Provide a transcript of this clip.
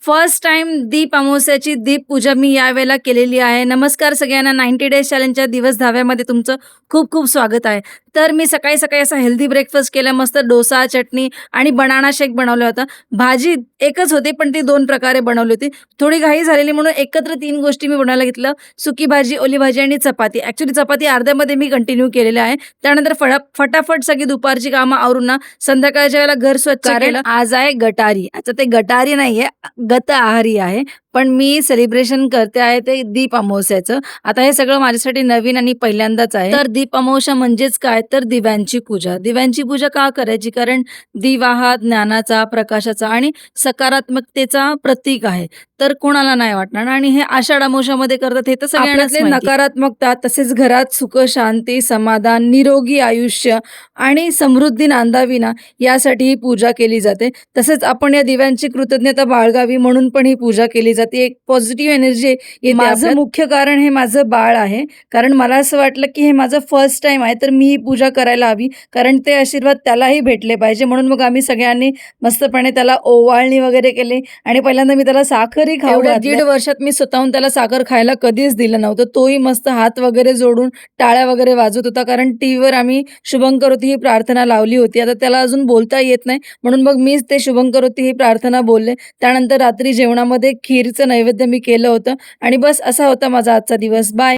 First time दीप अमावस्याची दीपपूजा मी यावेळेला केलेली आहे. नमस्कार सगळ्यांना. 90 डेज चॅलेंजच्या दिवस धाव्यामध्ये तुमचं खूप खूप स्वागत आहे. तर मी सकाळी-सकाळी असा हेल्दी ब्रेकफास्ट केला. मस्त डोसा, चटणी आणि बनाना शेक बनवला होता. भाजी एकच होती, पण ती 2 प्रकारे बनवली होती. थोडी घाई झालेली म्हणून एकत्र 3 गोष्टी मी बनवायला घेतलं. सुकी भाजी, ओली भाजी आणि चपाती. ॲक्चुअली चपाती अर्ध्यामध्ये मी कंटिन्यू केलेल्या आहे. त्यानंतर फटाफट सगळी दुपारची कामं आवरून ना, संध्याकाळच्या वेळेला घर स्वच्छ केलं. आज आहे गटारी. आता ते गटारी नाहीये, गत आहारी आहे. पण मी सेलिब्रेशन करते आहे ते दीप अमावस्याचं. आता हे सगळं माझ्यासाठी नवीन आणि पहिल्यांदाच आहे. तर दीप अमावस्या म्हणजेच काय, तर दिव्यांची पूजा. दिव्यांची पूजा का करायची? कारण दिवा हा ज्ञानाचा, प्रकाशाचा आणि सकारात्मकतेचा प्रतीक आहे. तर कोणाला नाही वाटणार आणि हे आषाढ अमावस्यामध्ये करतात हे तर सगळ्यांनाच आपल्यातले माहिती. नकारात्मकता तसेच घरात सुख, शांती, समाधान, निरोगी आयुष्य आणि समृद्धी नांदावी ना, यासाठी ही पूजा केली जाते. तसेच आपण या दिव्यांची कृतज्ञता बाळगावी म्हणून पण ही पूजा केली जाते. एक पॉझिटिव्ह एनर्जी येते. माझं मुख्य कारण हे माझं बाळ आहे. कारण मला असं वाटलं की हे माझं फर्स्ट टाईम आहे, तर मी ही पूजा करायला हवी. कारण ते आशीर्वाद त्यालाही भेटले पाहिजे. म्हणून मग आम्ही सगळ्यांनी मस्तपणे त्याला ओवाळणी वगैरे केली आणि पहिल्यांदा मी त्याला साखरही खाऊ घातली. 1.5 वर्षात मी स्वतःहून त्याला साखर खायला कधीच दिलं नव्हतं. तोही मस्त हात वगैरे जोडून टाळ्या वगैरे वाजवत होता. कारण टीव्हीवर आम्ही शुभंकरोती ही प्रार्थना लावली होती. आता त्याला अजून बोलता येत नाही, म्हणून मग मीच ते शुभंकरोती ही प्रार्थना बोलले. त्यानंतर रात्री जेवणामध्ये खीरचं नैवेद्य मी केलं होतं आणि बस असा होता माझा आजचा दिवस. बाय.